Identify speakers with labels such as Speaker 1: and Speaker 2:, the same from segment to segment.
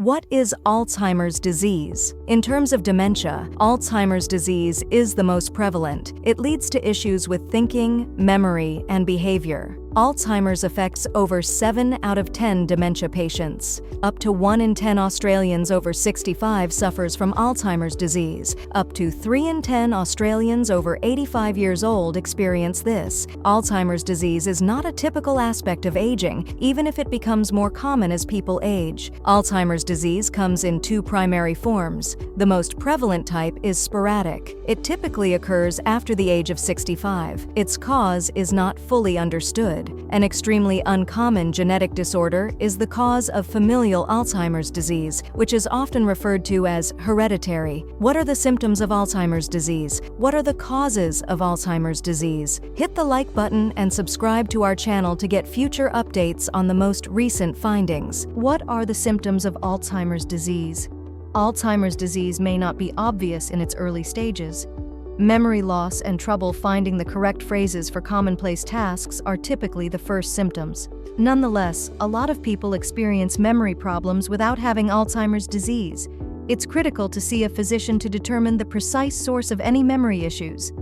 Speaker 1: What is Alzheimer's disease? In terms of dementia, Alzheimer's disease is the most prevalent. It leads to issues with thinking, memory, and behavior. Alzheimer's affects over 7 out of 10 dementia patients. Up to 1 in 10 Australians over 65 suffers from Alzheimer's disease. Up to 3 in 10 Australians over 85 years old experience this. Alzheimer's disease is not a typical aspect of aging, even if it becomes more common as people age. Alzheimer's disease comes in 2 primary forms. The most prevalent type is sporadic. It typically occurs after the age of 65. Its cause is not fully understood. An extremely uncommon genetic disorder is the cause of familial Alzheimer's disease, which is often referred to as hereditary. What are the symptoms of Alzheimer's disease? What are the causes of Alzheimer's disease? Hit the like button and subscribe to our channel to get future updates on the most recent findings. What are the symptoms of Alzheimer's disease? Alzheimer's disease may not be obvious in its early stages. Memory loss and trouble finding the correct phrases for commonplace tasks are typically the first symptoms. Nonetheless, a lot of people experience memory problems without having Alzheimer's disease. It's critical to see a physician to determine the precise source of any memory issues.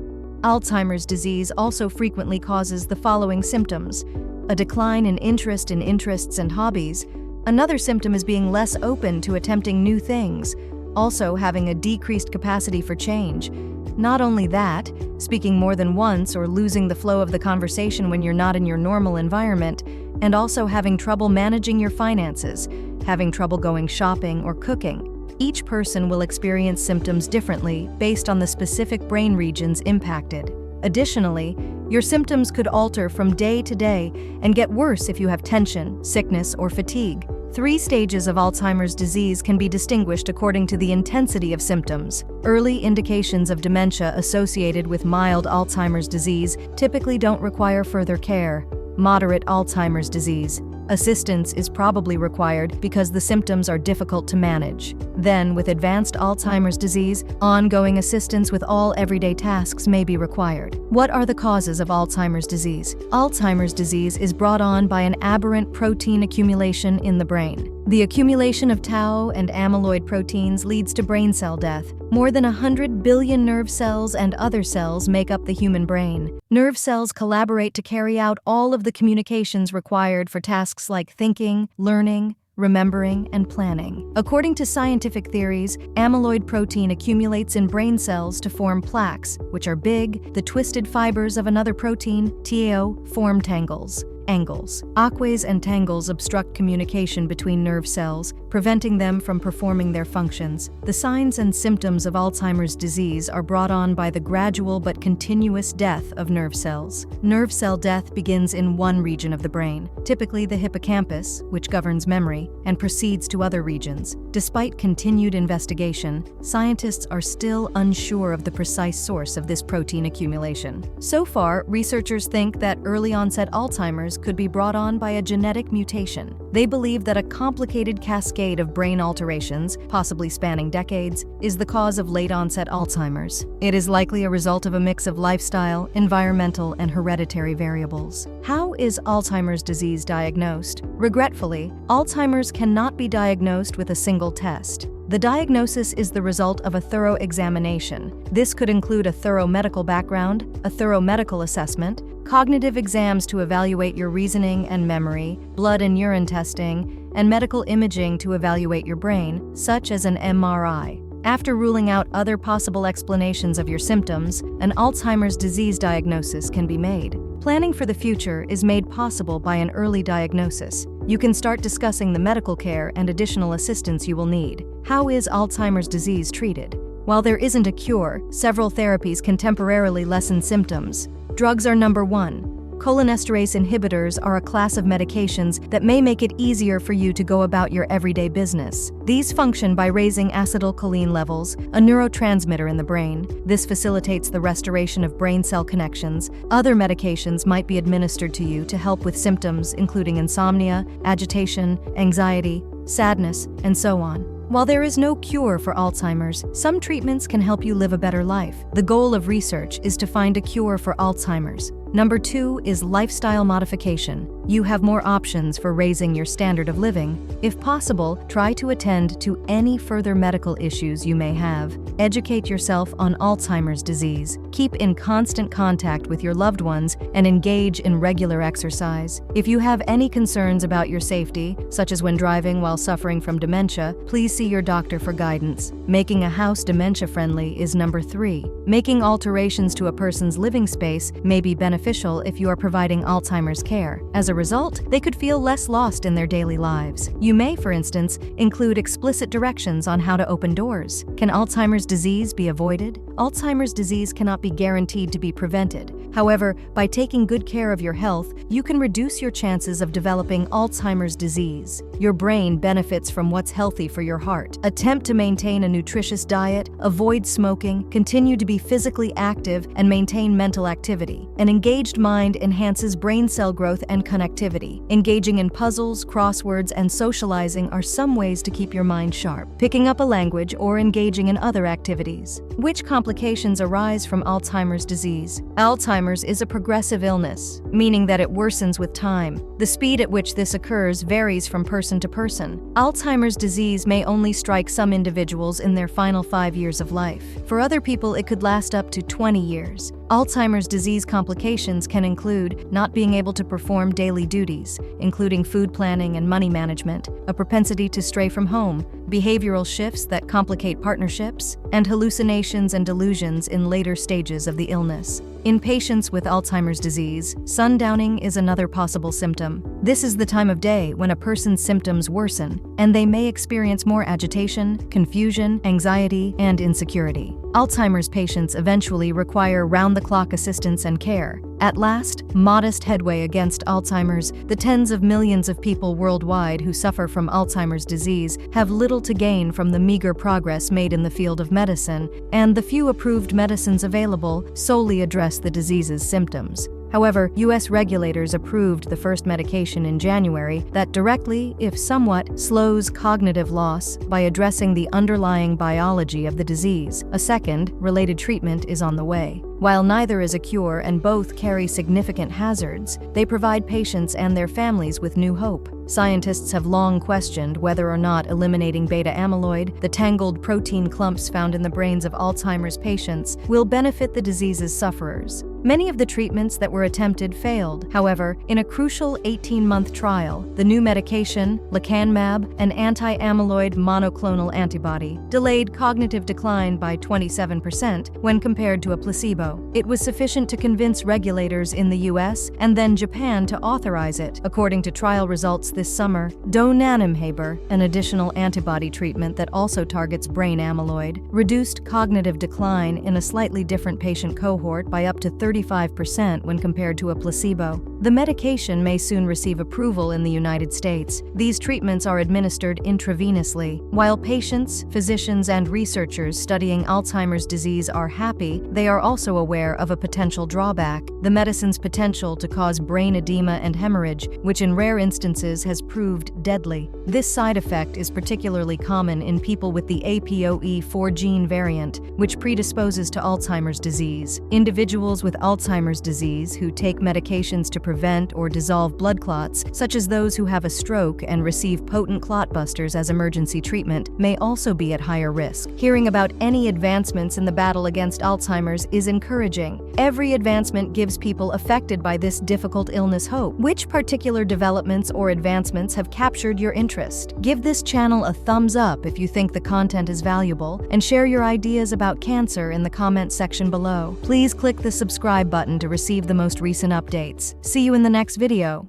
Speaker 1: Alzheimer's disease also frequently causes the following symptoms: a decline in interest in interests and hobbies. Another symptom is being less open to attempting new things, also having a decreased capacity for change. Not only that, speaking more than once or losing the flow of the conversation when you're not in your normal environment, and also having trouble managing your finances, having trouble going shopping or cooking. Each person will experience symptoms differently based on the specific brain regions impacted. Additionally, your symptoms could alter from day to day and get worse if you have tension, sickness, or fatigue. 3 stages of Alzheimer's disease can be distinguished according to the intensity of symptoms. Early indications of dementia associated with mild Alzheimer's disease typically don't require further care. Moderate Alzheimer's disease. Assistance is probably required because the symptoms are difficult to manage. Then, with advanced Alzheimer's disease, ongoing assistance with all everyday tasks may be required. What are the causes of Alzheimer's disease? Alzheimer's disease is brought on by an aberrant protein accumulation in the brain. The accumulation of tau and amyloid proteins leads to brain cell death. More than 100 billion nerve cells and other cells make up the human brain. Nerve cells collaborate to carry out all of the communications required for tasks like thinking, learning, remembering, and planning. According to scientific theories, amyloid protein accumulates in brain cells to form plaques, which are the twisted fibers of another protein, tau, form tangles. Aquays and tangles obstruct communication between nerve cells, preventing them from performing their functions. The signs and symptoms of Alzheimer's disease are brought on by the gradual but continuous death of nerve cells. Nerve cell death begins in one region of the brain, typically the hippocampus, which governs memory, and proceeds to other regions. Despite continued investigation, scientists are still unsure of the precise source of this protein accumulation. So far, researchers think that early-onset Alzheimer's could be brought on by a genetic mutation. They believe that a complicated cascade of brain alterations, possibly spanning decades, is the cause of late-onset Alzheimer's. It is likely a result of a mix of lifestyle, environmental, and hereditary variables. How is Alzheimer's disease diagnosed? Regretfully, Alzheimer's cannot be diagnosed with a single test. The diagnosis is the result of a thorough examination. This could include a thorough medical background, a thorough medical assessment, cognitive exams to evaluate your reasoning and memory, blood and urine testing, and medical imaging to evaluate your brain, such as an MRI. After ruling out other possible explanations of your symptoms, an Alzheimer's disease diagnosis can be made. Planning for the future is made possible by an early diagnosis. You can start discussing the medical care and additional assistance you will need. How is Alzheimer's disease treated? While there isn't a cure, several therapies can temporarily lessen symptoms. Drugs are number 1. Cholinesterase inhibitors are a class of medications that may make it easier for you to go about your everyday business. These function by raising acetylcholine levels, a neurotransmitter in the brain. This facilitates the restoration of brain cell connections. Other medications might be administered to you to help with symptoms including insomnia, agitation, anxiety, sadness, and so on. While there is no cure for Alzheimer's, some treatments can help you live a better life. The goal of research is to find a cure for Alzheimer's. Number 2 is lifestyle modification. You have more options for raising your standard of living. If possible, try to attend to any further medical issues you may have. Educate yourself on Alzheimer's disease. Keep in constant contact with your loved ones and engage in regular exercise. If you have any concerns about your safety, such as when driving while suffering from dementia, please see your doctor for guidance. Making a house dementia-friendly is number 3. Making alterations to a person's living space may be beneficial if you are providing Alzheimer's care. As a result, they could feel less lost in their daily lives. You may, for instance, include explicit directions on how to open doors. Can Alzheimer's disease be avoided? Alzheimer's disease cannot be guaranteed to be prevented. However, by taking good care of your health, you can reduce your chances of developing Alzheimer's disease. Your brain benefits from what's healthy for your heart. Attempt to maintain a nutritious diet, avoid smoking, continue to be physically active, and maintain mental activity. An engaged mind enhances brain cell growth and connectivity. Engaging in puzzles, crosswords, and socializing are some ways to keep your mind sharp. Picking up a language or engaging in other activities. Which complications arise from Alzheimer's disease? Alzheimer's is a progressive illness, meaning that it worsens with time. The speed at which this occurs varies from person to person. Alzheimer's disease may only strike some individuals in their final 5 years of life. For other people, it could last up to 20 years. Alzheimer's disease complications can include not being able to perform daily duties, including food planning and money management, a propensity to stray from home, behavioral shifts that complicate partnerships, and hallucinations and delusions in later stages of the illness. In patients with Alzheimer's disease, sundowning is another possible symptom. This is the time of day when a person's symptoms worsen, and they may experience more agitation, confusion, anxiety, and insecurity. Alzheimer's patients eventually require round-the-clock assistance and care. At last, modest headway against Alzheimer's. The tens of millions of people worldwide who suffer from Alzheimer's disease have little to gain from the meager progress made in the field of medicine, and the few approved medicines available solely address the disease's symptoms. However, U.S. regulators approved the first medication in January that directly, if somewhat, slows cognitive loss by addressing the underlying biology of the disease. A second, related treatment is on the way. While neither is a cure and both carry significant hazards, they provide patients and their families with new hope. Scientists have long questioned whether or not eliminating beta amyloid, the tangled protein clumps found in the brains of Alzheimer's patients, will benefit the disease's sufferers. Many of the treatments that were attempted failed. However, in a crucial 18-month trial, the new medication, lecanemab, an anti-amyloid monoclonal antibody, delayed cognitive decline by 27% when compared to a placebo. It was sufficient to convince regulators in the US and then Japan to authorize it. According to trial results this summer, donanemab, an additional antibody treatment that also targets brain amyloid, reduced cognitive decline in a slightly different patient cohort by up to 35% when compared to a placebo. The medication may soon receive approval in the United States. These treatments are administered intravenously. While patients, physicians, and researchers studying Alzheimer's disease are happy, they are also aware of a potential drawback: the medicine's potential to cause brain edema and hemorrhage, which in rare instances has proved deadly. This side effect is particularly common in people with the APOE4 gene variant, which predisposes to Alzheimer's disease. Individuals with Alzheimer's disease who take medications to prevent or dissolve blood clots, such as those who have a stroke and receive potent clot busters as emergency treatment, may also be at higher risk. Hearing about any advancements in the battle against Alzheimer's is encouraging. Every advancement gives people affected by this difficult illness hope. Which particular developments or advancements have captured your interest? Give this channel a thumbs up if you think the content is valuable, and share your ideas about cancer in the comments section below. Please click the subscribe button to receive the most recent updates. See you in the next video.